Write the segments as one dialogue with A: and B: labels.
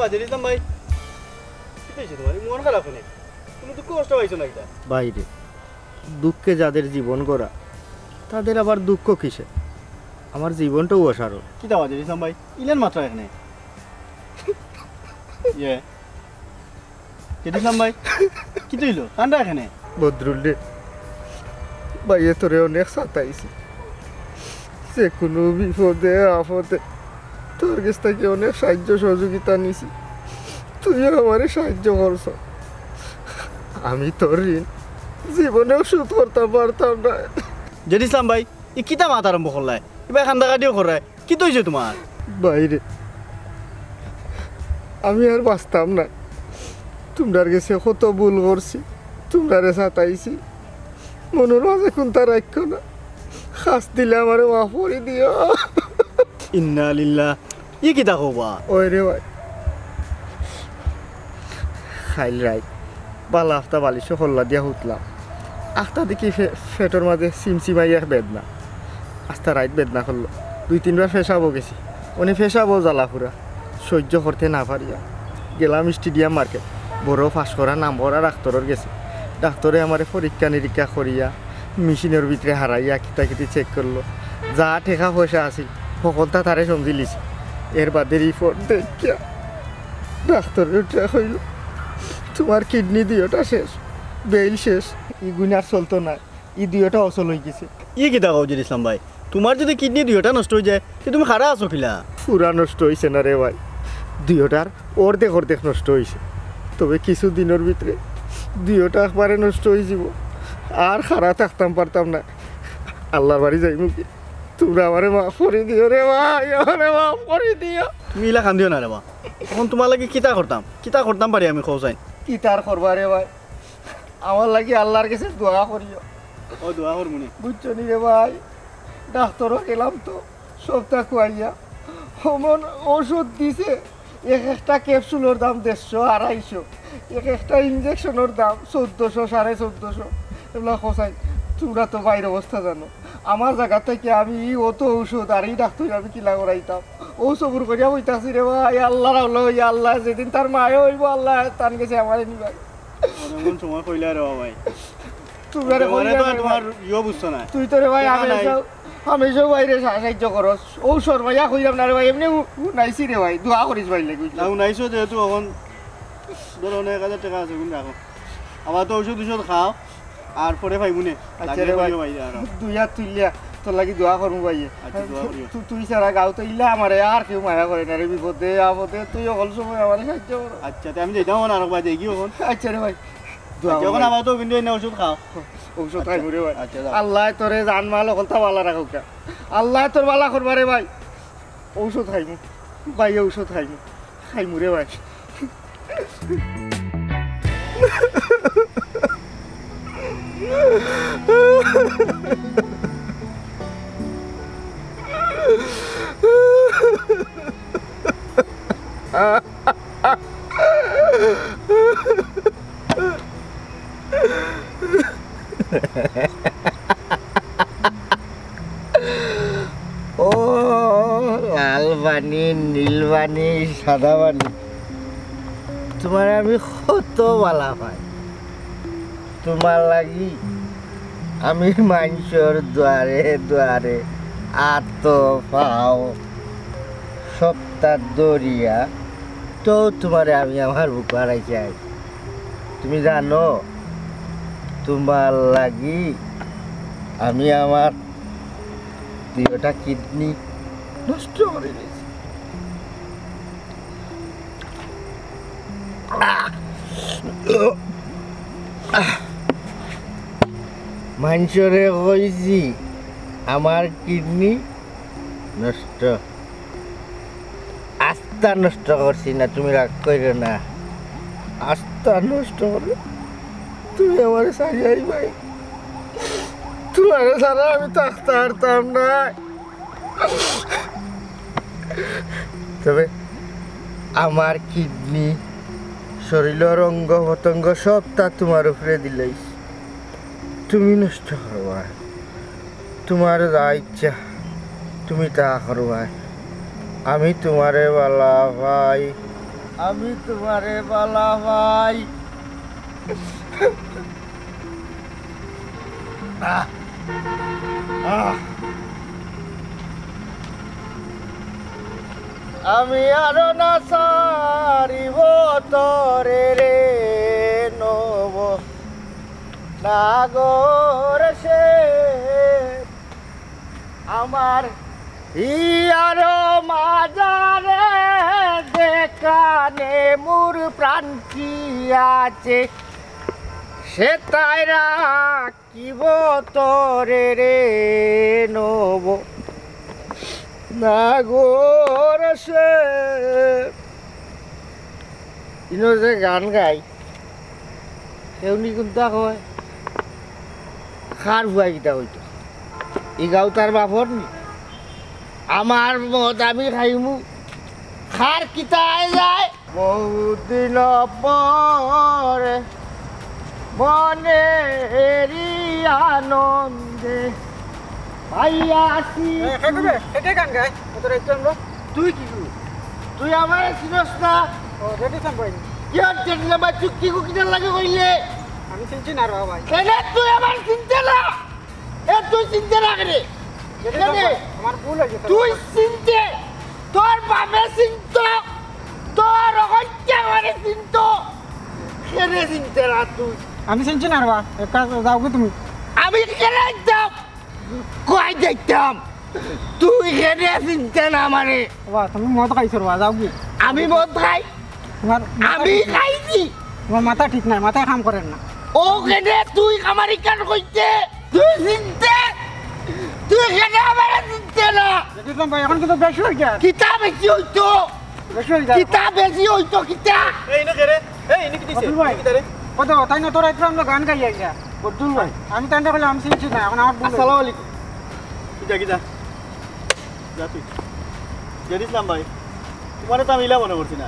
A: বাজে দিতাম ভাই কি হয়েছে তোমার মন খারাপ হলে তুমি দুঃখ কষ্ট পাইছো না এটা
B: বাইরে দুঃখে যাদের জীবন গড়া তাদের আবার দুঃখ কিসে আমার জীবনটাও অসারো
A: কি তা বাজে দিতাম ভাই ইলেন মাত্রা এখানে ইয়ে দিতাম ভাই কি তৈল কান্দা এখানে
B: বদরুল রে ভাইয়ে তোরে অনেক সাতাইছি যে কোনো বিপদে আপদে তোর কাছ থেকে অনেক সাহায্য সহযোগিতা নিছি তুইও আমারে সাহায্য করছ আমি তোর ঋণ জীবনেও শোধ করতে পারতাম না
A: জেড ইসলাম ভাই ই কিতা মাত আরম্ভ করলাই এবার খান্দা কাটিও করায় কি তৈছে তোমার
B: বাইরে আমি আর বাঁচতাম না তোমরার গেছে কত ভুল করছি তোমরারে সাতাইছি মনের মাঝে কোনটা রাখো না খাস দিলে আমার মাফ করে দিও
A: ইন্না লিল্লাহ ই কিতা কবা
B: ওই রে ভাই খাইল রাই বালা আফতা বালিশ হল্লা দিয়া হুতলাম আখটা দেখি ফেটোর মাঝে সিমসিমাইয়া বেদনা আস্তা রাইত বেদনা করলো 2-3 বার ফেসাবো গেছি উনি ফেসাবো জ্বালা ফুরা সহ্য করতে না পারিয়া গেলাম স্টেডিয়াম মার্কেট বড় ফাঁস করা নাম্বার ডাক্তারের গেছে ডাক্তারে আমার পরীক্ষা নিরীক্ষা করিয়া মেশিনের ভিতরে হারাইয়া কিতা চেক করলো যা ঠেকা পয়সা আছিল সকলটা তারে সমঝি লিছি এর বাদে রিপোর্ট দেখিয়া ডাক্তারের উঠে হইল তোমার কিডনি দুইটা শেষ বেইল শেষ ইগুন আর চলতো না ই দুইটা অচল হয়ে গেছে
A: ই কিতা কও জেড ইসলাম ভাই তোমার যদি কিডনি দুইটা নষ্ট হয়ে যায় তো তুমি খারা আছো কিলা
B: পুরা নষ্ট হয়েছে না রে ভাই দুইটার অর্ধেক নষ্ট হয়েছে তবে কিছু দিনের ভিতরে দুইটা একবারে নষ্ট হয়ে যাব আর খারা থাকতাম পারতাম না আল্লাহর বাড়ি যাই মুখে তোমরা আমারে মাফ করে দিও রে ভাই আমারে মাফ করে দিও
A: তুমি ইলা কান্দিও না রে বা এখন তোমার লাগে কিতা করতাম পারি আমি খোঁজাই
B: কি তার করবা রে ভাই আমার লাগে আল্লাহর কাছে দোয়া করিও
A: ও দোয়া করমুনি
B: বুঝছো নি রে ভাই ডাক্তারও গেলাম তো সপ্তাহ খুয়াইয়া অমন ওষুধ দিছে একটা ক্যাপসুলের দাম 150-250 একটা ইঞ্জেকশনের দাম 1400-1450 এগুলা খোঁচাই তোমরা তো বাইরের অবস্থা জানো আমার জায়গা থেকে আমি অত ঔষধ আর এই ডাক্তার আমি কিলা করাইতাম ও সবুর করিয়া বইতাছি রে ভাই আল্লাহর হলো আল্লাহ যেদিন তার মায়ে হইব আল্লাহ তার গেছে আমার নিবাই
A: এমন সময় কইলা রে ভাই
B: তোমরা
A: তোমার ইও বুঝছো না
B: তুই তো রে ভাই আমি সব বাইরে সাহায্য করস ঔষধ ভাইয়া কইলাম না রে ভাই এমনি নাইছি রে ভাই দোয়া করিস ভাই লাগি
A: না নাইছো যেহেতু এখন ধরো 1000 টাকা আছে কিন্তু রাখো আবার তো ঔষধ খাও আর পরে ভাইবুনে
B: আচ্ছা রে ভাই দুই হাত তুইলা তোর লাগি দোয়া করবো ভাই তুই ছাড়া গাও তো ইলা আমারে আর কেউ মায়া করে না রে বিপদে আপদে তুই অকল সময় আমার সাহায্য কর
A: আচ্ছা আমি যাইতাম না আর ভাই দেখি এখন
B: আচ্ছা রে ভাই
A: যখন আবার তো কিন্তু এনে ওষুধ খাও
B: ঔষধ খাইবো রে ভাই আল্লাহ তোরে জান মাল অকলটা বালা রাখুক আল্লাহ তোর বালা করবা রে ভাই ঔষধ খাইমু ভাই ঔষধ খাইমু রে ভাই ও লাল পানি নীল পানি সাদা পানি তোমার আমি কত বালা পাই তোমার লাগি আমি মানুষের দুয়ারে দুয়ারে আত পাও সপ্তাহ দরিয়া তো তোমারে আমি আমার বুক হারাই চাই তুমি জানো তোমার লাগি আমি আমার 2টা কিডনি নষ্ট করে দিয়েছি মানুষরে কইছি আমার কিডনি নষ্ট আস্থা নষ্ট করছি না তুমি রাগ করো না আস্থা নষ্ট করে তুমি আমার সারিয়াই ভাই তোমার সারা আমি থাকতে পারতাম না তবে আমার কিডনি শরীরের অঙ্গ প্রত্যঙ্গ সব তা তোমার উপরে দিলেই তুমি নষ্ট করবা তোমার যা ইচ্ছা তুমি তা করবা আমি তোমারে বালা ভাই আমি তোমারে বালা ভাই আমি আরো না সারিব তরে রে নব নাগর সে আমার ইয়ারো মাজারে দেখানে মোর প্রাণ কি আছে সে তাই রাখিব তরে রে নব নাগর সে ইনো যে গান গাই সেউনি কিন্তু হয় খার ভুয়া গীতা হইতো এই গাও তার বাপর নি আমার মত আমি খাইমু খার কিতায় যায় বহুদিন পরে মনে আনন্দে পাইয়াছি
C: গান গায়
B: তুই কি তুই আমার চিনস না কি হচ্ছে চুক্তি কুকিটার লাগে কইলে
C: আমি চিনছি না রা ভাই
B: তুই আমার চিনতে না তুই চিনতে না রে
C: আমার ভুল হয়েছে
B: তুই চিনতে তোর বাপে চিনত তোর হত্যা করে চিনত কেনে চিনতে না তুই
C: আমি চিনছি না রা এক কাজ যাও কি তুমি
B: আমি কেনে যাম কই যাইতাম তুই কেনে চিনতে না আমারে
C: বাবা তুমি মদ খাইছো রা যাও কি
B: আমি মদ খাই
C: তোমার
B: আমি খাইছি
C: তোমার মাথা ঠিক নাই মাথায় কাম করেন না
B: ও কেনে তুই আমারে কেন কইতে তুই চিনতে তুই কেনে আমারে চিনতে না
C: দেখলাম ভাই এখন কিন্তু বেশি হয়ে গেছে
B: কিতাব বেশি হইতো
C: বেশি হয়ে গেছে
B: কিতাব বেশি হইতো কিতাব
A: এই না কে রে এই নি কি দিছে
C: অতুল ভাই।
A: কি তারে
C: কত তাই না তোরা একটু আমরা গান গাই আইয়া
B: বদুল ভাই
C: আমি তাই না বলে আমি চিনছি না এখন আমার ভুল হয়েছে।
B: আসসালামু আলাইকুম
A: কি যা যা তুই জেরিস নাম ভাই তোমারে তো আমি ইলা মনে করছি না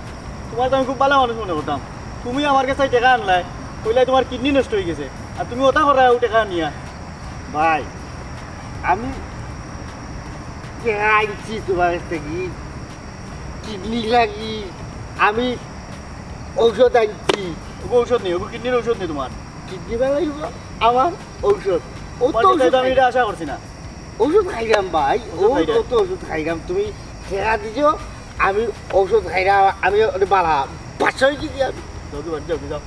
A: তোমার তো আমি খুব ভালো মানুষ মনে করতাম তুমি আমার কাছে টাকা আনলাই কইলাই তোমার কিডনি নষ্ট হয়ে গেছে আর তুমি ওটা করে টাকা নিয়া
B: ভাই আমি আইছি তোমার কাছ থেকে কিডনি লাগি আমি ঔষধ আনছি
A: ওগো ঔষধ নেই ওগো কিডনির ঔষধ নেই তোমার
B: কিডনি বেলাইব আমার ঔষধ ও তো
A: তোমার
B: ঔষধ
A: কাছে আমি এটা আশা করছি না
B: ওষুধ খাইলাম ভাই ও
A: ওষুধ খাইরা?
B: তো ওষুধ খাইলাম তুমি ঠেকা দিছো আমি ঔষধ খাইলাম আমি বালা বাচ্চা হয়েছি কি আমি
A: যাও বাড়ি যাও যাও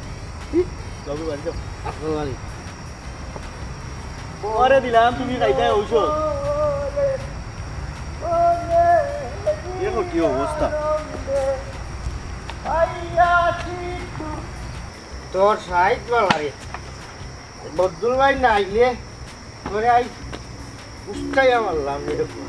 A: যাও বাড়ি যাও
B: আসসালামু আলাইকুম
A: তোমারে দিলাম তুমি খাইতে ঔষধ দেখো কি অবস্থা
B: তোর সাইড বালারে বদুল ভাই না আইলে তোরে আই উস্কাইয়া মারলাম এরকম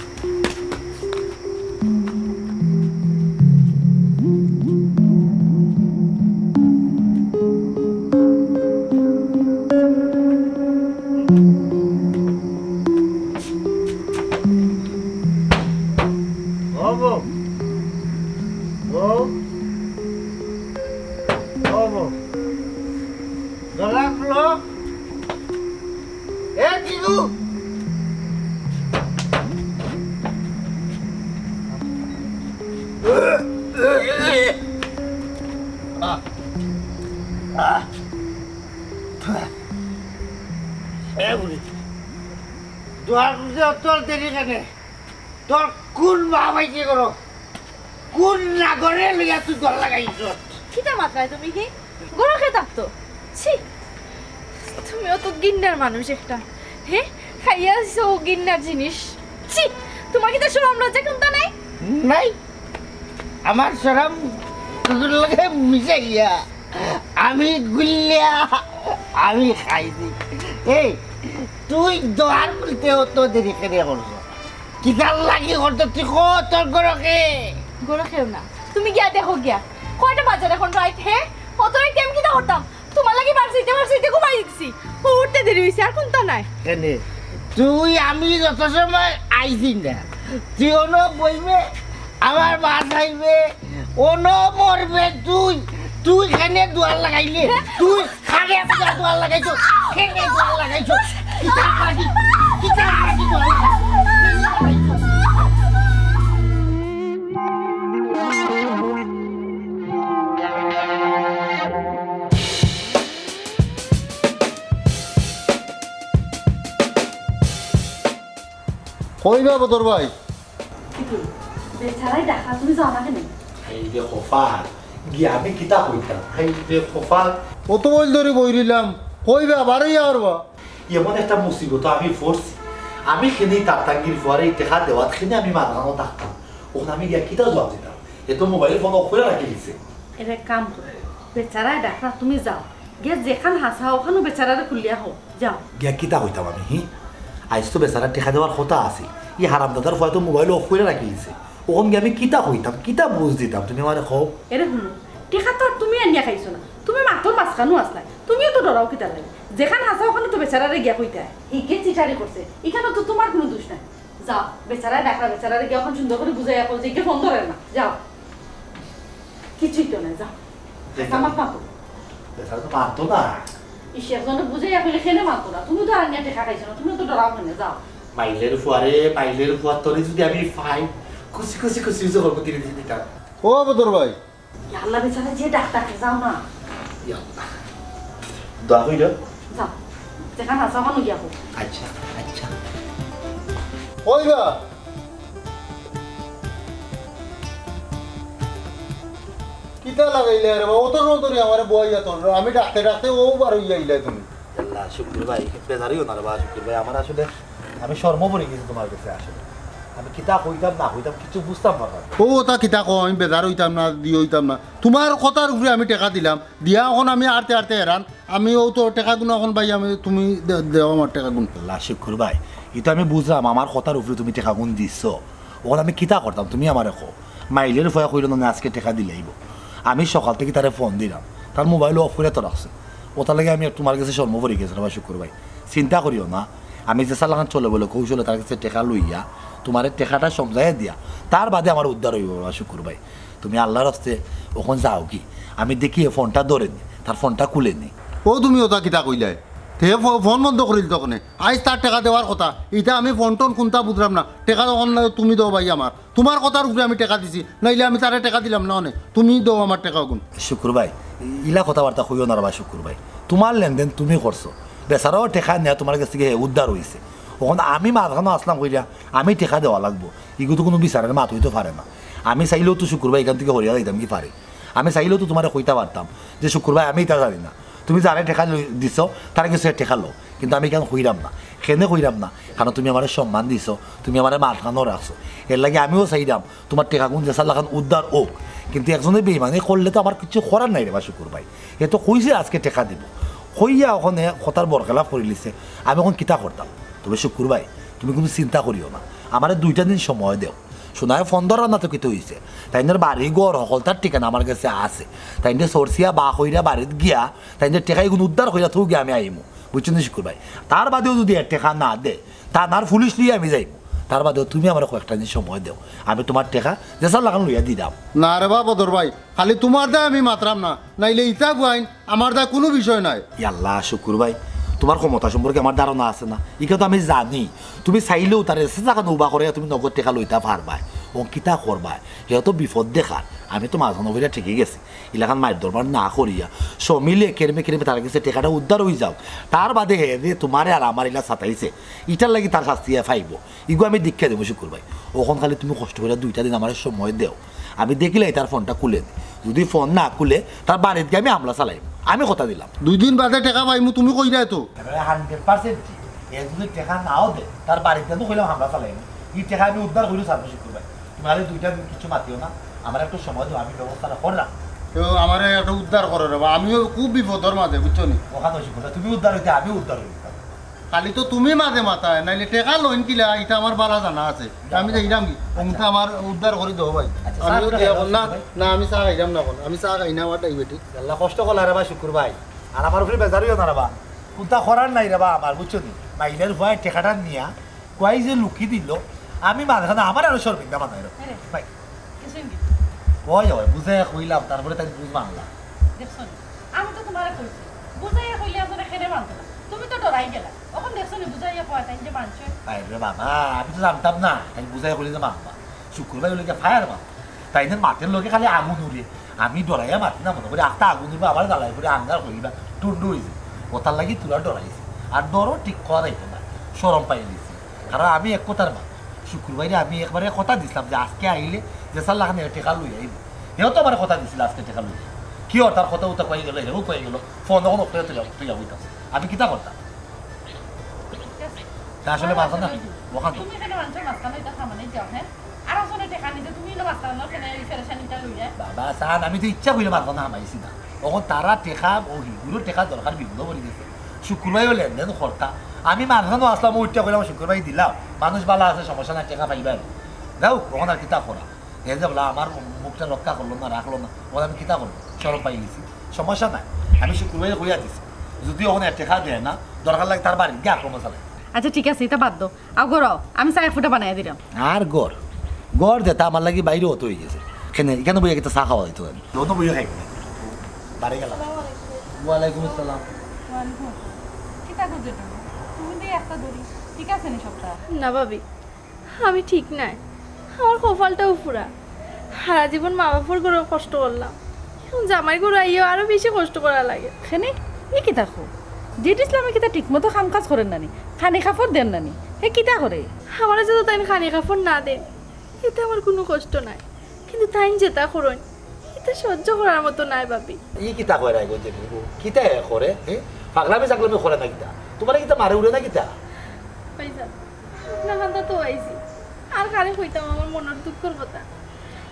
B: তোর দেরি কেন তোর কোন বাবাই কি করো কোন নাগরে লইয়া তুই দল লাগাইছ
D: কিতা মাত্রায় তুমি কি গরু খেয়ে থাকতো ছি তুমিও তো গিন্নার মানুষ একটা হ্যাঁ খাইয়া আসছো গিন্নার জিনিস ছি তোমার কি তো শরম লজ্জা কোনটা নাই
B: নাই আমার সরম তোর লাগে মিশে গিয়া আমি গুলিয়া আমি খাইছি এই তুই দোয়ার বলতে তো দেরি করে করছো কিতার লাগি করতো তুই তোর গরকে
D: গরু খেও না তুমি গিয়া দেখো গিয়া কয়টা বাজার এখন রাইট হ্যাঁ কত রাইট কেমন কিতা করতাম তোমার লাগি বাড়ছিতে ঘুমাই দিচ্ছি উঠতে দেরি হয়েছে আর কোনটা নাই
B: কেন তুই আমি যত সময় আইছি না তুই অনো বইবে আমার মা চাইবে অনো মরবে তুই তুই খানে দুয়ার লাগাইলে তুই খানে দুয়ার লাগাইছো খেনে দুয়ার লাগাইছো কিতাব লাগি দুয়ার লাগাইছো
E: কইবা বদর ভাই
D: বেচারাই দেখা তুমি যাও না কেন
F: এই যে খোফাল গিয়ে আমি কিতা কইতাম এই যে খোফাল
E: কত বল ধরে বই রইলাম কইবা বারই আরবা
F: এমন একটা মুসিবত আমি পড়ছি আমি খেনে তাতাঙ্গির পরে টেকা দেওয়াত খেনে আমি মানানো থাকতাম ওখানে আমি গিয়া কিতা জবাব দিতাম এ তো মোবাইল ফোন খুলে রাখি দিছে
D: এটা কাম করো বেচারাই দেখা তুমি যাও গিয়ে যেখান হাসা ওখানে বেচারারে খুলিয়া হোক যাও
F: গিয়া কিতা কইতাম আমি আইস তো বেচারা টেকা দেওয়ার কথা আছে ই হারাম দাদার ফলে তো মোবাইল অফ করে রাখি দিছে ওখান গিয়ে আমি কিতা কইতাম কিতা বুঝ দিতাম তুমি আমার কও
D: এরে শুনো টেকা তো আর তুমি আনিয়া খাইছো না তুমি মাত্র মাঝখানো আসলাই তুমিও তো ডরাও কিতা লাগে যেখান হাসা ওখানে তো বেচারারে গিয়া কইতে ইকে চিটারি করছে এখানে তো তোমার কোনো দোষ নাই যাও বেচারায় ডাকরা বেচারারে গিয়ে এখন সুন্দর করে বুঝাইয়া কল যে কে ফোন ধরে না যাও কিছুই তো না যাও আমার পাবো
F: বেচারা তো মানতো না
D: ইসে একজনে বুঝাইয়া কইলে খেলে মানতো না তুমি তো আর আনিয়া টেকা খাইছো না তুমি তো ডরাও কেনে যাও
F: মাইলের ফুয়ার তরে যদি আমি পাই খুশি খুশি খুশি যে করবো তিনি দিতাম
E: ও বদর ভাই
D: আল্লাহ বেচারা যে ডাক্তারকে যাও না
F: দোয়া হইল
D: যাও যেখান হাসা ওখানে গিয়া হোক
F: আচ্ছা আচ্ছা
E: কইবা কিতা লাগাইলে রে বাবা অত নতরি আমারে বইয়া তোর আমি ডাকতে ডাকতে ও বার হইয়া আইলাই তুমি
F: আল্লাহ শুক্র ভাই বেজারিও না রে বা শুক্র ভাই আমার আসলে আমি শর্ম পড়ে গেছি তোমার কাছে আসলে আমি কিতা হইতাম না হইতাম কিছু বুঝতাম না
E: ও তা কিতা কো আমি বেজার হইতাম না দিয়ে হইতাম না তোমার কথার উপরে আমি টাকা দিলাম দিয়া এখন আমি আরতে আরতে হেরান আমি ও তো টাকা গুণ এখন ভাই আমি তুমি দেও আমার টাকা গুণ
F: আল্লাহ শুক্র ভাই এটা আমি বুঝলাম আমার কথার উপরে তুমি টেকা গুণ দিচ্ছ ওখানে আমি কিতা করতাম তুমি আমার কো মাইলের ফয়া কইল না আজকে টাকা দিলেইব আমি সকাল থেকে তারে ফোন দিলাম তার মোবাইল অফ করে তো রাখছে ওটার লাগে আমি তোমার কাছে শর্ম পড়ে গেছি রে শুক্র ভাই চিন্তা করিও না আমি যে চালান চলে বলে কৌশলে তার কাছে টেকা লইয়া তোমার টেকাটা সমঝাইয়া দিয়া তার বাদে আমার উদ্ধার হইব বাবা শুক্র ভাই তুমি আল্লাহর হস্তে ওখানে যাও কি আমি দেখি ফোনটা ধরে নি তার ফোনটা খুলে নি
E: ও তুমি ওটা কিতা কইলাই তে ফোন বন্ধ করিল তখন আজ তার টাকা দেওয়ার কথা এটা আমি ফোন টোন কোনটা বুঝলাম না টাকা তখন তুমি দাও ভাই আমার তোমার কথার উপরে আমি টাকা দিছি নাইলে আমি তারে টাকা দিলাম না অনেক তুমি দাও আমার টাকা গুণ
F: শুক্র ভাই ইলা কথাবার্তা হইও না বা শুক্র ভাই তোমার লেনদেন তুমি করছো বেচারাও টেকা নেওয়া তোমার কাছ থেকে উদ্ধার হয়েছে ওখানে আমি মাঝখানে আসলাম কইরা আমি টেকা দেওয়া লাগবো এগুলো তো কোনো বিচারের মাত হইতে পারে না আমি চাইলেও তো শুক্র ভাই এখান থেকে হরিয়া যাইতাম কি পারে আমি চাইলেও তো তোমার কইতে পারতাম যে শুক্র ভাই আমি এটা জানি না তুমি যারা টেকা দিছ তারা কিছু টেকা লো কিন্তু আমি কেন কইরাম না কেনে কইরাম না কারণ তুমি আমার সম্মান দিছ তুমি আমার মাঝখানেও রাখছো এর লাগে আমিও চাইলাম তোমার টেকা গুণ যে লাগান উদ্ধার হোক কিন্তু একজনের বেইমানি করলে তো আমার কিছু করার নাই রে বা শুক্র ভাই এ তো কইছে আজকে টেকা দিব কইয়া ওখানে কথার বরখেলাপ করে লিছে আমি এখন কিতা করতাম তবে শুক্র ভাই তুমি কোনো চিন্তা করিও না আমার 2টা দিন সময় দেও শোনায় ফোন ধরা না তো কিতো হয়েছে তাইনের বাড়ি গড় সকলতার ঠিকানা আমার কাছে আছে তাইনের সরসিয়া বা হইরা বাড়িতে গিয়া তাইনের টেকাই গুণ উদ্ধার হইয়া থু গিয়া আমি আইমু বুঝছো না শুক্র ভাই তার বাদেও যদি টেকা না দে তা নার পুলিশ লিয়ে আমি যাইমু তার বাদেও তুমি আমার কয়েকটা দিন সময় দেও আমি তোমার টেকা যেসব লাগান লইয়া দি দাম
E: না রে বা বদর ভাই খালি তোমার দায় আমি মাত্রাম না নাইলে ইটা গুয়াইন আমার দায় কোনো বিষয় নাই
F: আল্লাহ শুক্র ভাই তোমার ক্ষমতা সম্পর্কে আমার ধারণা আছে না এখানে তো আমি জানি তুমি চাইলেও তার জায়গা উবা করে তুমি নগদ টেকা লইতা পারবা অঙ্কিতা করবা সেও তো বিপদ দেখার আমি তো মাঝখান হইয়া ঠিকই গেছি এলাকান মায়ের দরবার না করিয়া সমিলে কেরমে কেরমে তার কাছে টেকাটা উদ্ধার হয়ে যাও তার বাদে হে যে তোমার আর আমার এলা ছাতাইছে ইটার লাগি তার শাস্তি ফাইব ইগো আমি দীক্ষা দেবো শুক্র ভাই ওখান খালি তুমি কষ্ট করে 2টা দিন আমার সময় দেও আমি দেখিলে তার ফোনটা খুলে দিই যদি ফোন না খুলে তার বাড়িতে গিয়ে আমি হামলা চালাইব আমি কথা দিলাম
E: 2 দিন বাদে টাকা পাইমু তুমি কই যায় তো
F: 100% যদি টাকা নাও দে তার বাড়িতে তো কইলাম হামলা চালাইব এই টাকা আমি উদ্ধার করি সার্ভ শুক্র ভাই তুমি আরে 2টা দিন কিছু মাতিও না আমার একটু সময় দাও আমি ব্যবস্থাটা করলাম
E: তো আমার একটা উদ্ধার করে রে আমিও খুব বিপদের মাঝে বুঝছো নি
F: ওখানে শুক্র তুমি উদ্ধার হইতে আমি উদ্ধার হইতাম
E: খালি তো তুমি মাঝে মাথায় নাইলে টেকা লইন কিলা এটা আমার বালা জানা আছে আমি যাইলাম কি অংটা আমার উদ্ধার করে দেবো ভাই আমি না না আমি চা খাইলাম না আমি চা খাই না আমার ডাইবেটিস
F: আল্লাহ কষ্ট করলা রে বা শুক্র ভাই আর আমার উপরে বেজারিও না রে বা কোনটা করার নাই রে বা আমার বুঝছো নি মাইলের ভয় টেকাটা নিয়া কয় যে লুকি দিল আমি মাঝখানে আমার আরো শর্মিন্দা বানাই ভাই ওই ওই বুঝে কইলাম তারপরে তাই বুঝ মানলাম
D: দেখছো আমি তো তোমারে কইছি বুঝাইয়া কইলে আপনারা খেলে মানতো না তুমি তো ডরাই গেলা ওখান দেখছো নি বুঝাইয়া কয় তাই যে মানছে
F: আরে বাবা আমি তো জানতাম না তাই বুঝাই কইলে যে মানবা শুক্রবার লোকে ফায়ার মা তাই মাঠের লোকে খালি আগুন উড়ে আমি ডরাইয়া মাতি না মনে করি একটা আগুন উড়বে আবার জ্বালাই করে আন্দার হইবা টুন্ডু হয়েছে ওটার লাগি তোরা ডরাইছে আর ডরও ঠিক করা যাইতো না সরম পাই দিয়েছি কারণ আমি এক কথার মা শুক্রবারে আমি একবারে কথা দিছিলাম যে আজকে আইলে যে স্যার লাগানে টেকা লই আইব হেও তো আমার কথা দিছিল আজকে টেকা লই কি ওর তার কথা উতা কয়ে গেল হেও কয়ে গেল ফোন এখন ওপরে তুই যাবো আমি কিতা করতাম তা আসলে মাথা না ওখান
D: তুমি এখানে মানুষের মাঝখানে এটা সামনে যাও হ্যাঁ আর আসলে টেকা নিতে তুমি এলো মাঝখানে ওখানে এই ফেরেশানিটা লইয়া
F: বাবা সাহান আমি তো ইচ্ছা কইলে মাথা না হামাইছি না ওখন তারা টেকা ও হিগুলোর টেকা দরকার বিঘ্ন করে দিয়েছে শুক্রবারে লেনদেন করতা আমি মাঝখানেও আসলাম ওইটা করলাম শুক্রবারে দিলাম মানুষ ভালো আছে সমস্যা নাই টেকা পাইবে যাও ওখান আর কিতা করা এই যে বলা আমার মুখটা রক্ষা করলো না রাখলো না ওখানে আমি কিতা করবো সরব পাই গেছি সমস্যা নাই আমি শুক্রবারে কইয়া দিছি যদি ওখানে টেকা দেয় না দরকার লাগে তার বাড়ি গিয়ে আক্রমণ চালাই
G: আচ্ছা ঠিক আছে এটা বাদ দাও আর গড়াও আমি চায় ফুটা বানাই দিলাম
F: আর গড় গড় দেতা আমার লাগি বাইরে অত হয়ে গেছে এখানে বইয়া কিন্তু চা খাওয়া হইতো আমি অন্য বইয়া খাই বাড়ি গেলাম ওয়ালাইকুম আসসালাম
G: কিতা করছো তুমি দিয়ে একটা দড়ি ঠিক আছে নি সবটা
D: না ভাবি আমি ঠিক নাই আমার কপালটাও পুরা সারা জীবন মা বাপুর করে কষ্ট করলাম এখন জামাই করে আইও আরো বেশি কষ্ট করা লাগে
G: সেনে ই কিতা খো যেট ইসলামে কিতা ঠিক মতো কাম কাজ করেন নানি খানি কাপড় দেন নানি হে কিতা করে
D: আমার যদি তাই খানি কাপড় না দেন এতে আমার কোনো কষ্ট নাই কিন্তু তাই যেটা করুন এটা সহ্য করার মতো নাই ভাবি
F: ই কিতা কয় রাখো যে কিতা করে পাগলামি চাগলামি করে না কিতা তোমার কিতা মারে উড়ে না কিতা
D: পয়সা আপনার কান্দা তো আইছি আর কারে কইতাম আমার মনের দুঃখের কথা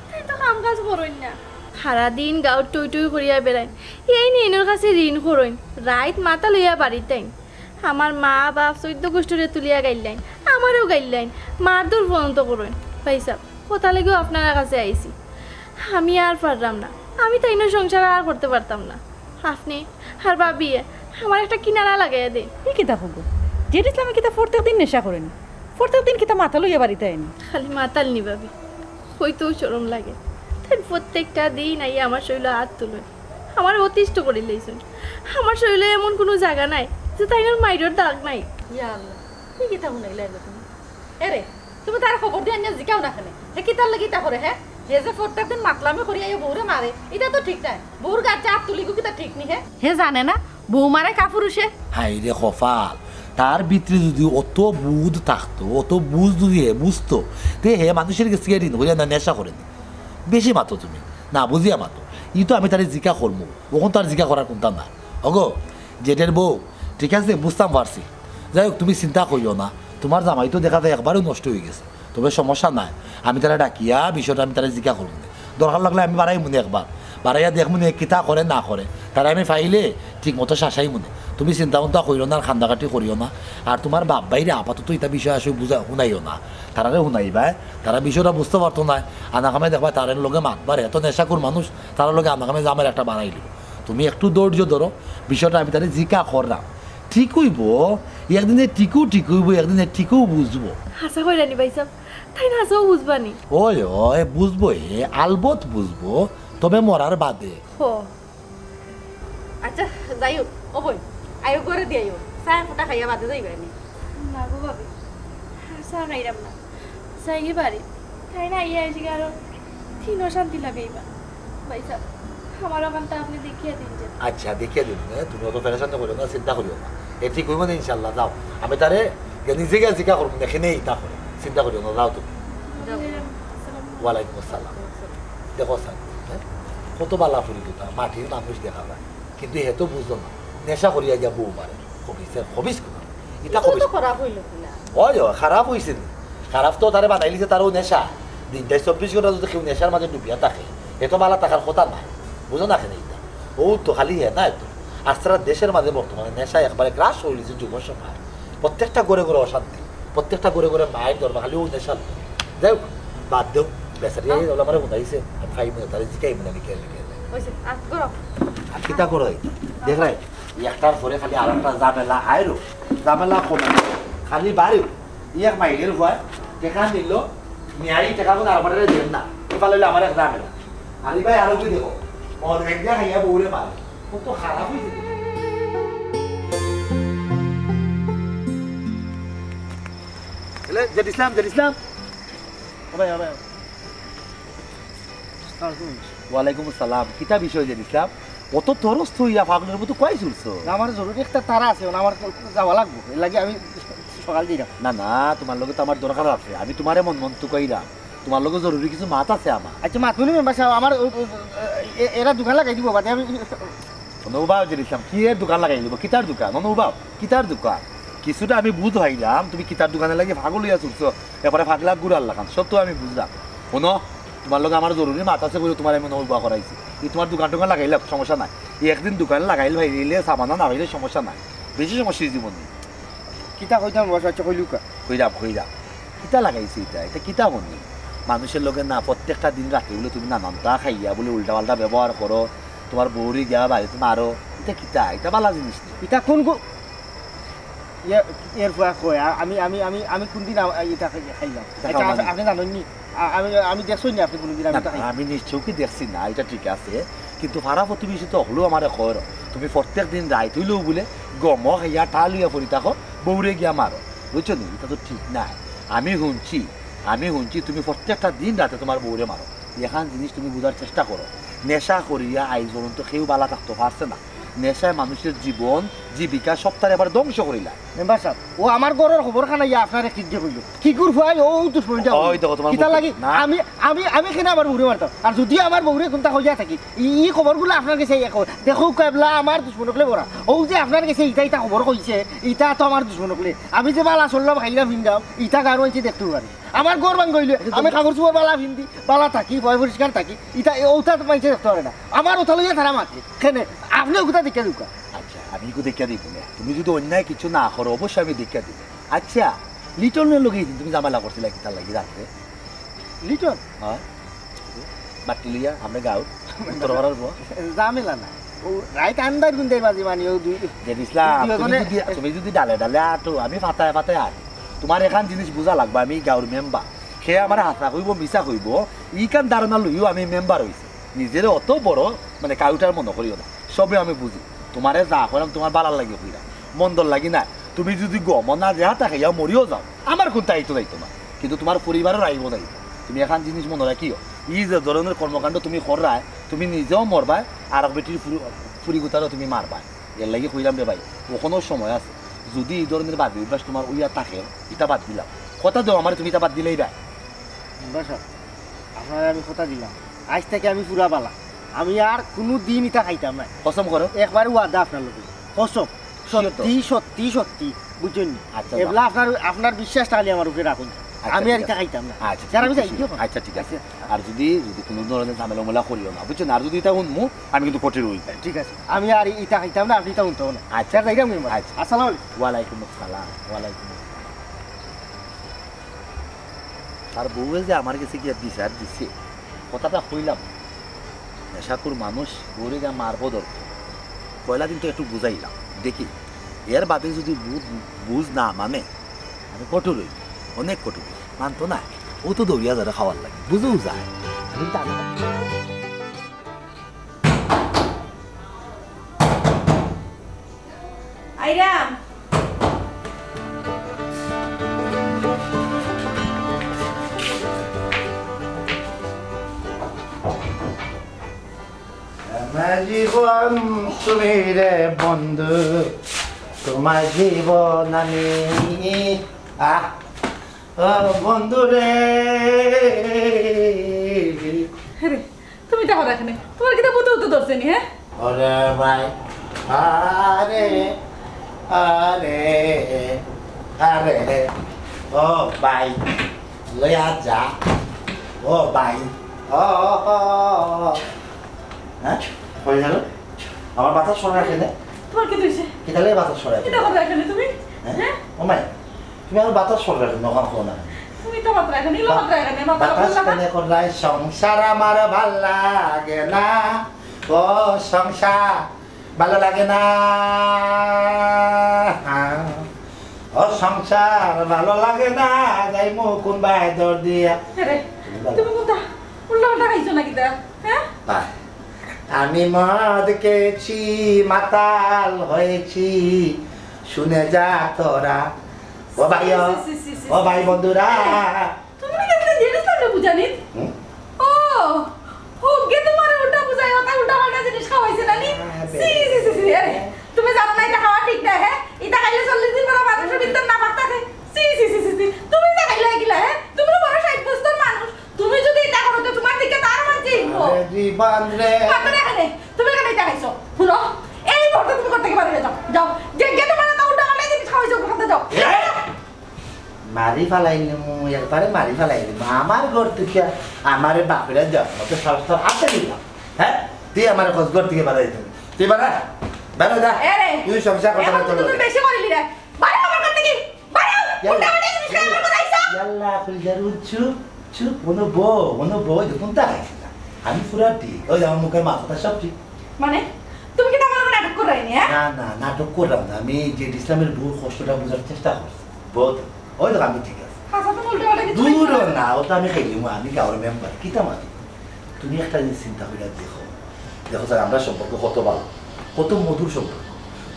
D: তাই তো কাম কাজ করুন না সারাদিন গাঁত টুই টুই করিয়া বেড়াইন এই নিয়ে কাছে ঋণ করইন রাইত মাথা লইয়া বাড়িতেন আমার মা বাপ 14 গোষ্ঠীরে তুলিয়া গাইলাইন আমারও গাইলাইন মার দূর পর্যন্ত করইন পয়সা কোথা লেগেও আপনার কাছে আইছি আমি আর পারলাম না আমি তাই না সংসার আর করতে পারতাম না আপনি আর ভাবি আমার একটা কিনারা লাগাইয়া দেন
G: ই কিতা খো যেট ইসলামে কিতা প্রত্যেক দিন নেশা করেন প্রত্যেক দিন কিতা মাথা লইয়া বাড়িতে আইনি
D: খালি মাতাল নি ভাবি হইতেও শরম লাগে তাই প্রত্যেকটা দিন আইয়া আমার শরীরে হাত তুলেন আমার অতিষ্ঠ করে লইছেন আমার শরীরে এমন কোনো জায়গা নাই যে তাই না মাইরের দাগ নাই
G: ইয়া আল্লাহ ই কিতা শুনাইলা তুমি এরে তুমি তার খবর দিয়ে আনিয়া জিকাও না খানে হে কিতার লাগি তা করে হ্যাঁ হে যে প্রত্যেক দিন মাতলামি করি আইয়া বউরে মারে এটা তো ঠিক নাই বউর গাছে হাত তুলি কিতা ঠিক নি হে জানে না বউ মারে কাপুরুষে
F: হাই রে কপাল তার ভিতরে যদি অত বুধ থাকতো অত বুঝ যদি হে বুঝতো তে হে মানুষের কাছে ঋণ করিয়া না নেশা করে নি বেশি মাতো তুমি না বুঝিয়া মাতো ই তো আমি তার জিকা করবো ওখান তার জিকা করার কোনটা না অগো জেঠের বউ ঠিক আছে বুঝতাম পারছি যাই হোক তুমি চিন্তা করিও না তোমার জামাই তো দেখা যায় একবারও নষ্ট হয়ে গেছে তবে সমস্যা নাই আমি তারা ডাকিয়া বিষয়টা আমি তারা জিকা করবো দরকার লাগলে আমি বাড়াই মনে একবার বাড়াইয়া দেখ মনে কিতা করে না করে তারা আমি পাইলে ঠিক মতো শাসাই মনে তুমি চিন্তা চিন্তা করিও না আর খান্দাকাটি করিও না আর তোমার বাপ বাইরে আপাতত এটা বিষয় আসে শুনাইও না তারারে শুনাইবা তারা বিষয়টা বুঝতে পারতো না আনাকামে দেখবা তারের লগে মাতবার এত নেশাকুর মানুষ তার লগে আনাকামে জামের একটা বানাই দিব তুমি একটু ধৈর্য ধরো বিষয়টা আমি তাদের জিকা করলাম ঠিক হইব একদিনে টিকু হইব একদিনে ঠিকও বুঝবো
D: হাসা কইরা নি ভাই সাহেব তাই না হাসাও বুঝবানি
F: ওই বুঝবো আলবত বুঝবো তবে মরার বাদে
D: হো
G: আচ্ছা যাই হোক ও বই আয়ো করে দিও চায় ফুটা খাইয়া বাদে যাইবা নি
D: না গো ভাবি হাসা খাইরাম না যাইগে বাড়ি তাই না ইয়া এসে আরো তিনও শান্তি লাগে এইবার ভাই সাহেব আমার ওখানটা আপনি দেখিয়ে দিন যে
F: আচ্ছা দেখিয়ে দিন তুমি অত পেরেশান করিও না চিন্তা করিও না এ ঠিক হইব না ইনশাল্লাহ যাও আমি তারে নিজে গিয়ে জিকা করবো এখানে ইটা করে চিন্তা করিও না যাও তুমি ওয়ালাইকুম আসসালাম দেখো স্যার কত বালা ফুরি দুটা মাটির মানুষ দেখা যায় কিন্তু হে তো বুঝলো না নেশা করিয়া গিয়া বউ মারে হবিস কোথা এটা হবিস
G: খারাপ হইল কিনা
F: ওই খারাপ হয়েছে খারাপ তো তারে বানাইলিছে তারও নেশা দিনটাই 24 ঘন্টা যদি কেউ নেশার মাঝে ডুবিয়া থাকে এত বালা থাকার কথা না বুঝো না কেন এইটা ও তো খালি হে না তো আর সারা দেশের মাঝে বর্তমানে নেশা একবারে গ্রাস হয়ে গেছে যুব সময় প্রত্যেকটা গড়ে গড়ে অশান্তি প্রত্যেকটা গড়ে গড়ে মায়ের দরবার খালি ও নেশা যাই হোক বাদ দেও বেচারি আমার শুনাইছে আমি খাই মনে তারা জিকাই মনে আমি খেলে খেলে আর কিতা করো দেখ রাই একটার পরে খালি আর একটা জামেলা আইরো জামেলা কমে খালি বাড়িও এক মাইলের ভয় টেকা নিল মেয়ারি টেকা মতো আর বাড়ি দেন না এফালে আমার এক জামেলা আরে ভাই আরো কি দেখো মন একদিন খাইয়া বউরে মারে কত খারাপ হয়েছে জেড ইসলাম
A: ভাই ভাই
F: ওয়ালাইকুম আসসালাম কিতা বিষয় জেড ইসলাম অত তরস তুই পাগলের মতো কয় চলছো
C: আমার জরুরি একটা তারা আছে আমার যাওয়া লাগবো এর লাগে আমি
B: সকাল দিই
F: না না তোমার লগে তো আমার দরকার আছে আমি তোমারে মন তো কইরা তোমার লগে জরুরি কিছু মাত আছে আমার
B: আচ্ছা মাতুনি মেম্বার সাহেব আমার এরা দোকান লাগাই দিব বাদে আমি
F: অনুবাও জিনিসলাম কি এর দোকান লাগাই দিব কিতার দোকান অনুবাও কিতার দোকান কিছুটা আমি বুঝ হইলাম তুমি কিতার দোকানে লাগে ভাগল হইয়া চুকছো এরপরে ভাগলা গুড়াল লাগান সব তো আমি বুঝলাম শোনো তোমার লগে আমার জরুরি মাত আছে বলে তোমার আমি অনুবাহ করাইছি তোমার দোকান টোকান লাগাইলে সমস্যা নাই একদিন দোকানে লাগাইলে ভাইলে সামানা না হইলে সমস্যা নাই বেশি সমস্যা জীবন নেই
B: কিতা কইতাম বস আচ্ছা কইলুকা
F: কইরা কিতা লাগাইছি এটা কিতা বনি মানুষের লোকের না প্রত্যেকটা দিন রাতে বলে তুমি নানানটা খাইয়া বলে উল্টা পাল্টা ব্যবহার করো তোমার বৌরি গিয়া বাড়িতে মারো এটা কিতা এটা ভালো জিনিস নেই
B: এটা কোন এর ফুয়া কয় আমি আমি আমি আমি কোনদিন এটা খাইলাম আচ্ছা আপনি জানেননি আমি দেখছই না আপনি কোনদিন
F: আমি নিশ্চয় কি দেখছি না এটা ঠিক আছে কিন্তু ভাড়া প্রতিবেশী তো হলেও আমার কর তুমি প্রত্যেক দিন রাইত হইলেও বলে গম খাইয়া টাল হইয়া পড়ি থাকো বৌরে গিয়া মারো বুঝছো নি এটা তো ঠিক নাই আমি শুনছি তুমি প্রত্যেকটা দিন রাতে তোমার বৌরে মারো এখান জিনিস তুমি বোঝার চেষ্টা করো নেশা করিয়া আইজ পর্যন্ত কেউ বালা থাকতে পারছে না নেশায় মানুষের জীবন জীবিকা সপ্তাহে এবার ধ্বংস করিলা
B: মেম্বার সাহেব ও আমার ঘরের খবর খানা ইয়া আপনারে কি দিয়ে কইল কি গুর ফুয়াই ও দুশ্মনটা
F: ওই দেখো তোমার
B: কিতা লাগি আমি আমি আমি কেন আমার বউরে মারতাম আর যদি আমার বউরে কোনটা হইয়া থাকি ই খবরগুলো আপনার কাছে দেখো কেবলা আমার দুশ্মনকলে বড়া ও যে আপনার কাছে ইটা খবর কইছে ইটা তো আমার দুশ্মনকলে আমি যে বালা চললাম খাইলা ভিন্দাম ইটা গারো আনছি দেখতে পারি আমার গড় ভাঙ গইলে আমি কাগজ চুপর বালা ভিন্দি বালা থাকি ভয় পরিষ্কার থাকি ইটা ওটা তো পাইছে দেখতে পারে না আমার ওটা লইয়া তারা মাতে কেনে আপনি ওটা দেখে দুকা
F: আচ্ছা আমি কো দেখা দিব না তুমি যদি অন্যায় কিছু না করো অবশ্যই আমি দেখা দিব আচ্ছা লিটনের লগে তুমি জামালা করছিলে কি তার লাগি রাখতে
B: লিটন
F: হ্যাঁ বাটি লইয়া আমরা গাঁও তোর ঘরের বউ
B: জামেলা না ও রাইট আন্দার গুন দেই বাজি মানি ও দুই
F: ইসলাম তুমি যদি ডালে ডালে আটো আমি ফাটায় ফাটায় আট তোমার এখান জিনিস বুঝা লাগবে আমি গাঁওর মেম্বার সে আমার হাসা কইব মিছা কইব ই কান ধারণা লইও আমি মেম্বার হইছে নিজের অত বড় মানে কাউটার মনে করিও না সবে আমি বুঝি তোমারে যা করাম তোমার বালার লাগে কইরা মন্দর লাগি না তুমি যদি গম না দেহা থাকে ইয়া মরিও যাও আমার কোন দায়িত্ব দায়িত্ব না কিন্তু তোমার পরিবারের আইব দায়িত্ব তুমি এখন জিনিস মনে রাখিও ই যে ধরনের কর্মকাণ্ড তুমি কররায় তুমি নিজেও মরবা আর বেটির ফুরিগুতারও তুমি মারবা এর লাগে কইলাম রে ভাই ওখানো সময় আছে যদি এই ধরনের বাদ অভ্যাস তোমার উইয়া থাকে ইটা বাদ দিলাম কথা দেও আমার তুমি ইটা বাদ দিলেই ভাই
B: আপনার আমি কথা দিলাম আজ থেকে আমি পুরা বালা আমি আর কোনো দিন ইটা খাইতাম না
F: কসম করো
B: একবার ওয়াদা আপনার লোক কসম সত্যি সত্যি সত্যি বুঝছেন
F: আচ্ছা
B: এগুলা আপনার বিশ্বাস তাহলে আমার উপরে রাখুন আমি আর এটা খাইতাম না
F: আচ্ছা
B: আমি যাই
F: আচ্ছা ঠিক আছে আর যদি কোনো ধরনের ঝামেলা মেলা করিও না বুঝছেন আর যদি এটা উনমু আমি কিন্তু কোটির উই
B: ঠিক আছে আমি আর ইটা খাইতাম না আপনি এটা উনতে না
F: আচ্ছা
B: যাইতাম
F: আচ্ছা
B: আসসালাম
F: ওয়ালাইকুম আসসালাম ওয়ালাইকুম আর বউয়ে যে আমার কাছে গিয়ে বিচার দিচ্ছে কথাটা কইলাম নেশাকুর মানুষ বউরে যা মারবো দরকার পয়লা দিন তো একটু বুঝাইলাম দেখি এর বাদে যদি বুঝ না মানে আমি কঠোর হই অনেক কঠোর মানতো না ও তো দৌড়িয়া যারা খাওয়ার লাগে বুঝেও যায় আমি তার
G: আইরাম
E: আমার জীবন তুমি রে বন্ধু তোমার জীবন আমি বন্ধু রে
G: তুমি দেখো রাখনে তোমার কিটা বুতে উতে ধরছে নি হ্যাঁ
E: ওরে ভাই আরে আরে আরে ও ভাই লইয়া যা ও ভাই ও হ্যাঁ কই গেল আমার বাতাস সরে রাখে
G: তোমার কি হইছে
E: কি তাহলে বাতাস সরে রাখে
G: কিটা কথা রাখনে তুমি হ্যাঁ
E: ও মাই তুমি আমার বাতাস সরে রাখে নখন কোনা
G: তুমি তো মাত্র রাখনে লো মাত্র রাখনে মা
E: বাতাস কেনে করলাই সংসার আমার ভাল লাগে না ও সংসার ভালো লাগে না ও সংসার ভালো লাগে না যাই মুকুন বাই দর দিয়া
G: রে তুমি কোনটা উল্টা উল্টা খাইছো নাকি তা হ্যাঁ
E: আমি মদ খেয়েছি মাতাল হয়েছি শুনে যা তোরা ও ভাই ও ভাই বন্ধুরা
G: তুমি কি একটা জিনিস তো বুঝানি ও হোগে তোমার উল্টা বুঝাই ওটা উল্টা পাল্টা জিনিস খাওয়াইছে না নি সি আরে তুমি জানো না এটা খাওয়া ঠিক না হ্যাঁ এটা খাইলে 40 দিন পর মানুষের ভিতর না পাকতা
F: রে
G: মাথা এখানে তুমি এখানে দেখাইছো শুনো এই মুহূর্তে তুমি করতে পারবে যাও যাও যে গেটে মানে না উল্টা মানে জিনিস খাওয়াইছো খাতে যাও
F: মারি ফেলাইনি একবারে মারি ফেলাইনি আমার ঘর থেকে আমার বাপেরা জন্ম তো সরস্বর আছে দিলাম হ্যাঁ তুই আমার ঘর থেকে বাড়াই দিবি তুই বাড়া বাড়া যা তুই সংসার কথা বলতে
G: তুমি বেশি করিলি রে বাড়া আমার করতে কি বাড়া উল্টা মানে জিনিস খাওয়াইছো খাইছো
F: ইয়াল্লা ফুলজারু চুপ চুপ মনো বো দেখুন তা আমি পুরা ঠিক ওই আমার মুখের মাথাটা সব ঠিক
G: মানে তুমি কি আমার নাটক করাইনি হ্যাঁ
F: না না নাটক করলাম না আমি যে ইসলামের বহু কষ্টটা বোঝার চেষ্টা করছি বহুত ওই তো আমি ঠিক আছে
G: হাসা তুমি উল্টা মানে কিছু
F: দূর না ওটা আমি খাইলাম আমি কাউর মেম্বার কিতা মানি তুমি একটা জিনিস চিন্তা করে দেখো দেখো স্যার আমরা সম্পর্ক কত ভালো কত মধুর সম্পর্ক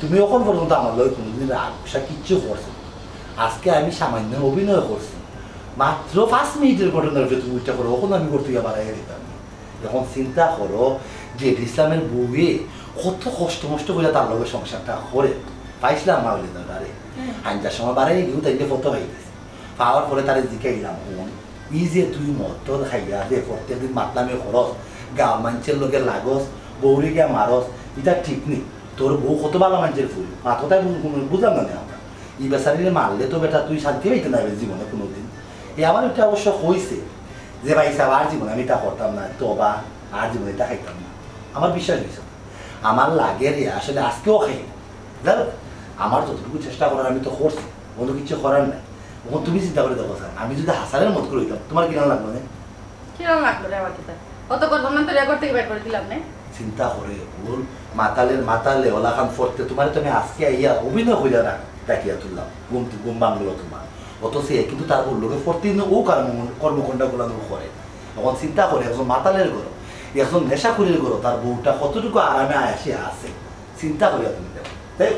F: তুমি এখন পর্যন্ত আমার লয় কোনোদিন রাগ গুসা কিচ্ছু করছো আজকে আমি সামান্য অভিনয় করছি মাত্র 5 মিনিটের ঘটনার ভিতরে তুমি উঠতে করো ওখন আমি করতে গিয়ে বাড়াই দিতাম এখন চিন্তা করো যে ইসলামের বউয়ে কত কষ্ট মষ্ট করে তার লগে সংসারটা করে পাইছিলাম মা বলে না আরে আইনটার সময় বাড়াই গিয়েও তাইলে কত হয়ে গেছে পাওয়ার পরে তারে জিকাইলাম ই যে তুই মত খাইয়া দে প্রত্যেকদিন মাতলামে খরচ গাঁও মানুষের লোকে লাগস বৌরি গিয়া মারস এটা ঠিক নেই তোর বউ কত ভালো মানুষের ফুল মাথাটাই বুঝলাম না আমরা ই বেচারিলে মারলে তো বেটা তুই শান্তি পাইতে না জীবনে কোনোদিন এই আমার এটা অবশ্য হয়েছে যে ভাই সাহেব আর জীবনে আমি এটা করতাম না তো বা আর জীবনে এটা খাইতাম না আমার বিশ্বাস হয়েছে আমার লাগে রে আসলে আজকেও খাই জানো আমার যতটুকু চেষ্টা করার আমি তো করছি অন্য কিছু করার নাই তখন তুমি চিন্তা করে দেখো স্যার আমি যদি হাসারের মত করে দিতাম তোমার কিরম লাগলো না
G: কিরম লাগলো রে আমার কিতা কত করতাম না তো রেকর্ড থেকে বের করে দিলাম না
F: চিন্তা করে ওর মাতালে ওলা খান ফরতে তোমার তো আমি আজকে আইয়া অভিনয় হইয়া ডাকিয়া তুললাম ঘুম ভাঙলো তোমার অত সে কিন্তু তার লোকে প্রতিদিন ও কর্মকাণ্ডগুলো করে তখন চিন্তা করে একজন মাতালের ঘর একজন নেশাখুরির ঘর তার বউটা কতটুকু আরামে আসে আছে চিন্তা করিয়া তুমি দেখো তাই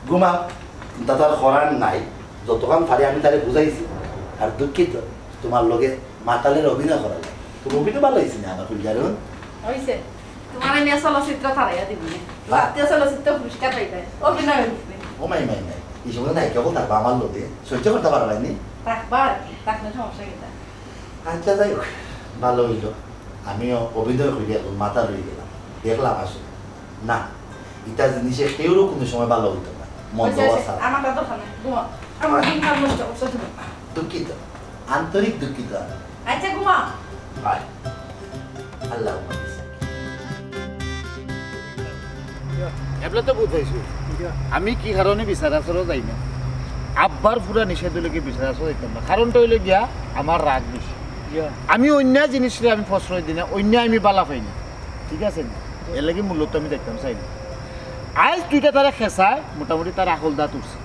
F: ঘুমা দাদার করার নাই যতক্ষণ পারি আমি তারে বুঝাইছি আর দুঃখিত তোমার লগে মাতালের অভিনয় করা যায় তুমি অভিনয় ভালো হয়েছি না আমার ফুলজারুন
G: হইছে তোমার নিয়ে চলচ্চিত্র ছাড়াইয়া দিবি জাতীয় চলচ্চিত্র পুরস্কার পাইবে অভিনয় হইছে
F: ও মাই নাই এই সময় নাই কেবল তার আমার লোকে সহ্য করতে পারবাইনি
G: থাকবার থাকলে সমস্যা কিটা
F: আচ্ছা যাই হোক ভালো হইল আমিও অভিনয় করি এখন মাথা রয়ে গেলাম দেখলাম আসলে না এটা জিনিসে কেউরও কোনো সময় ভালো হইতো না মন দেওয়া ছাড়া
G: আমার তো দোকানে ঘুমা আমার দিন কাল নষ্ট করছো তুমি
F: দুঃখিত আন্তরিক দুঃখিত
G: আচ্ছা ঘুমা
F: হয় আল্লাহ হাফেজ।
B: এগুলো তো বুঝাইছো আমি কি কারণে বিচারাচরও যাই না আব্বার পুরা নিষেধ হইলে কি বিচারাচর যাইতাম না কারণটা হইলে গিয়া আমার রাগ বেশি আমি অন্য জিনিসটা আমি প্রশ্রয় দিই না অন্য আমি বালা পাই না ঠিক আছে না এর লাগে মূল্যত আমি দেখতাম চাই না আজ দুইটা তারা খেসায় মোটামুটি তার আকল দাঁত উঠছে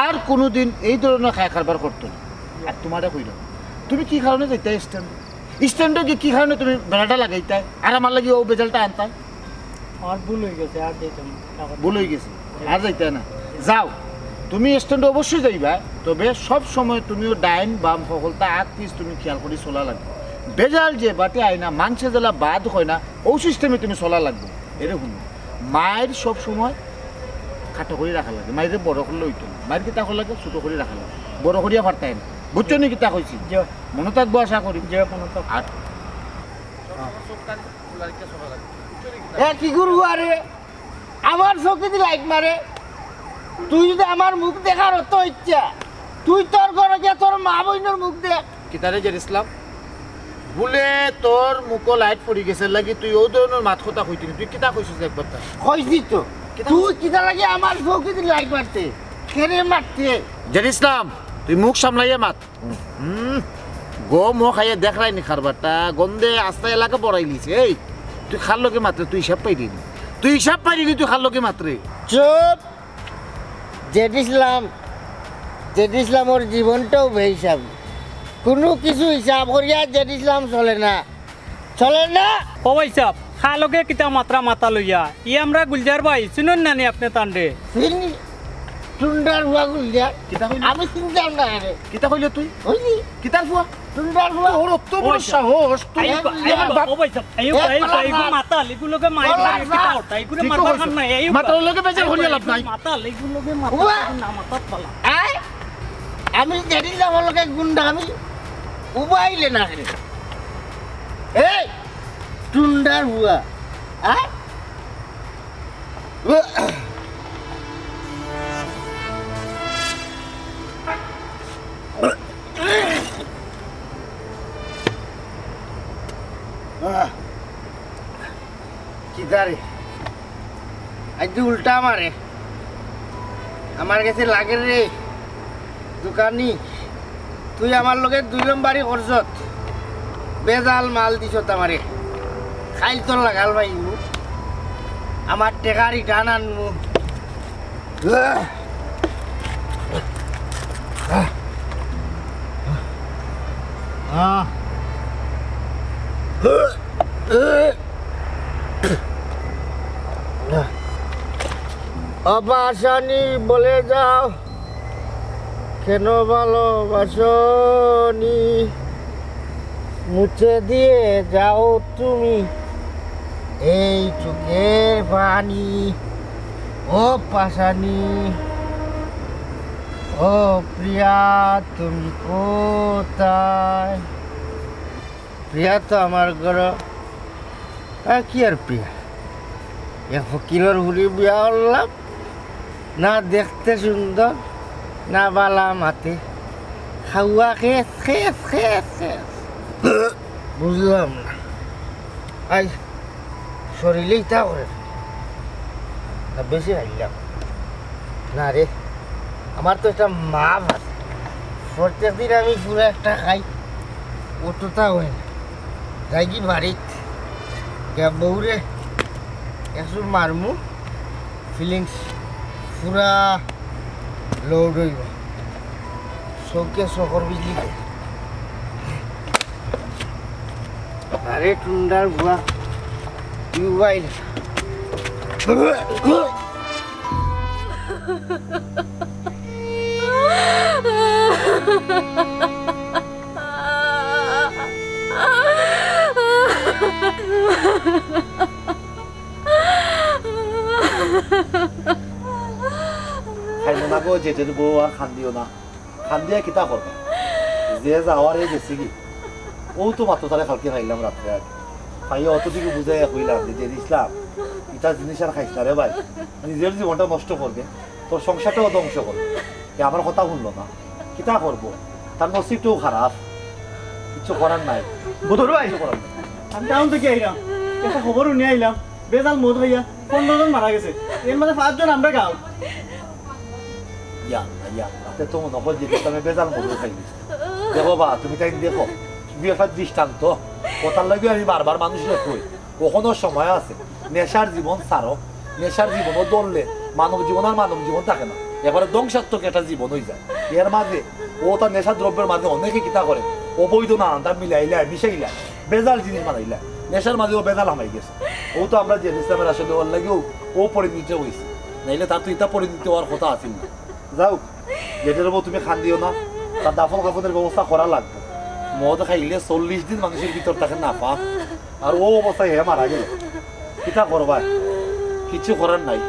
B: আর কোনোদিন এই ধরনের খায় খারবার করতো না আর তোমারে কইলাম তুমি কি কারণে যাইতাই স্ট্যান্ডে গিয়ে কি কারণে তুমি বেড়াটা লাগাইতাই আর আমার লাগে ও বেজালটা আনতাই
C: আর ভুল হয়ে গেছে আর দিতাম
B: ভুল হয়ে গেছে আর যাইতে না যাও তুমি স্ট্যান্ডে অবশ্যই যাইবা তবে সব সময় তুমিও ডাইন বাম সকলটা আগ পিস তুমি খেয়াল করে চলা লাগবে বেজাল যে বাটে আইনা মাংসে জেলা বাদ হয় না ও সিস্টেমে তুমি চলা লাগবে এরকম মায়ের সব সময় খাটো করে রাখা লাগে মায়ের বড় করলে হইতো না মায়ের কিতা করা লাগে ছোটো করে রাখা লাগে বড় করিয়া পারতাই না বুঝছো নি কিতা কইছি মনে থাকবো আশা করি আর
C: কি করবো আরে আমার চোখে যদি লাইট মারে তুই যদি আমার মুখ দেখার অত ইচ্ছা তুই তোর ঘরে গিয়ে তোর মা বোনের মুখ দেখ
B: কিতারে জেরিসলাম বলে তোর মুখ লাইট পড়ি গেছে লাগি তুই ও ধরনের মাত কথা কইতি তুই কিতা কইছিস একবার তা
C: কইছি তো তুই কিতা লাগে আমার চোখে যদি লাইট মারতে খেরে মারতে
B: জেরিসলাম তুই মুখ সামলাইয়া মাত গো মো খাইয়া দেখাই নি খারবারটা গন্ধে আস্তা এলাকা বড়াই লিছে এই তুই খার লোকে মাত্রে তুই হিসাব পাইলি তুই হিসাব পাইলি তুই খার লোকে মাত্রে
C: চুপ জেড ইসলাম ওর জীবনটাও বেহিসাব কোনো কিছু হিসাব করিয়া জেড ইসলাম চলে না
H: ও ভাই সাহেব খালকে কিতা মাত্রা মাথা লইয়া ই আমরা গুলজার ভাই শুনুন না নি আপনি তান্ডে
C: ফিরনি টুন্ডার বুয়া গুলজার
B: কিতা কইলি
C: আমি চিনতাম না রে
B: কিতা কইলে তুই
C: বুঝলি
B: কিতার ফুয়া
C: টুন্ডার বুয়া
B: ওর অত বড় সাহস তুই
H: ও ভাই সাহেব আইগো মাথা লিগুলোকে মাইর কিতা ওটা ইগুলো মাথা খান না এই
B: মাথা লগে বেজার হইয়া লাভ নাই
H: মাথা লিগুলোকে মাথা না মাথা পালা
C: আয় আমি জেড ইসলামের লোকে গুন্ডা আমি উবাইলে না রে এই টুন্ডার বুয়া হ্যাঁ কিদারে আজ উল্টা মারে আমার কাছে লাগে রে দোকানি তুই আমার লগে 2 নম্বরই করছত বেজাল মাল দিছত আমারে খাইল তোর লাগাল ভাই আমার টেকা রিটার্ন আনমু অপাশানি বলে যাও কেন ভালোবাসনি মুছে দিয়ে যাও তুমি এই চোখের পানি ও পাশানি ও প্রিয়া তুমি কোথায় প্রিয়া তো আমার ঘর কি আর প্রিয়া এক ফকিরের হুলি বিয়া করলাম না দেখতে সুন্দর না বালা মাতে খাওয়া খেস খেস খেস খেস বুঝলাম না আই শরীরেই তা করে না বেশি খাইলাম না রে আমার তো একটা মাপ আছে প্রত্যেক দিন আমি পুরো একটা খাই অতটা হয় না যাই কি বাড়িত বউরে একশো মারমু ফিলিংস পুরা লোড হইব চৌকে চকর বিজলি আরে টুন্ডার বুয়া মোবাইল
F: খাইনো না গো যেতে বউ আর খান দিও না খান দিয়ে কিতা করবা যে যাওয়ার গেছি কি ও তো মাত্র তারে খালকে খাইলাম রাত্রে আগে খাইয়ে অতদিকে বুঝাই কইলাম যে ইসলাম ইটা জিনিস আর খাইস না রে ভাই নিজের জীবনটা নষ্ট করবে তোর সংসারটাও ধ্বংস করবে আমার কথা শুনলো না কিতা করবো তার নসিবটাও খারাপ কিছু করার নাই
A: বদর ভাই আমি টাউন থেকে আইলাম একটা খবর নিয়ে আইলাম বেজাল মদ হইয়া 15 জন মারা গেছে এর মধ্যে 5 জন আমরা গাঁও
F: ইয়া রাতে তো মনে হয় যে তুমি বেজাল মধু খাই দেখো বা তুমি তাই দেখো বিয়ের দৃষ্টান্ত কথার লাগে আমি বারবার মানুষের কই কখনো সময় আছে নেশার জীবন ছাড়ো নেশার জীবনও দললে মানব জীবন আর মানব জীবন থাকে না এবারে ধ্বংসাত্মক একটা জীবন হয়ে যায় এর মাঝে ও তার নেশার দ্রব্যের মাঝে অনেকে কিতা করে অবৈধ নানানটা মিলাইলা মিশাইলা বেজাল জিনিস বানাইলা নেশার মাঝে ও বেজাল হামাই গেছে ও তো আমরা যে ইসলামের আসলে ওর লাগেও ও পরিণতি হয়েছে নাইলে তার তো এটা পরিণতি হওয়ার কথা আছিল না যাও যেটার বউ তুমি খান দিও না তার দাফন কাফনের ব্যবস্থা করা লাগবে মদ খাইলে 40 দিন মানুষের ভিতর তাকে না পা আর ও অবস্থায় হে মারা গেল কিতা করবা কিছু করার নাই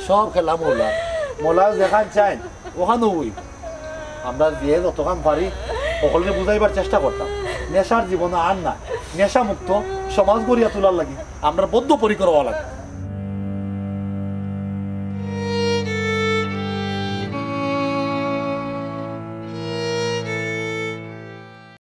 F: সব খেলা মোলা যেখান চাই ওখানে ওই আমরা যে যতক্ষণ পারি সকলকে বুঝাইবার চেষ্টা করতাম নেশার জীবনে আর না নেশা মুক্ত সমাজ গড়িয়া তোলার লাগি আমরা বদ্ধপরিকর হওয়া লাগে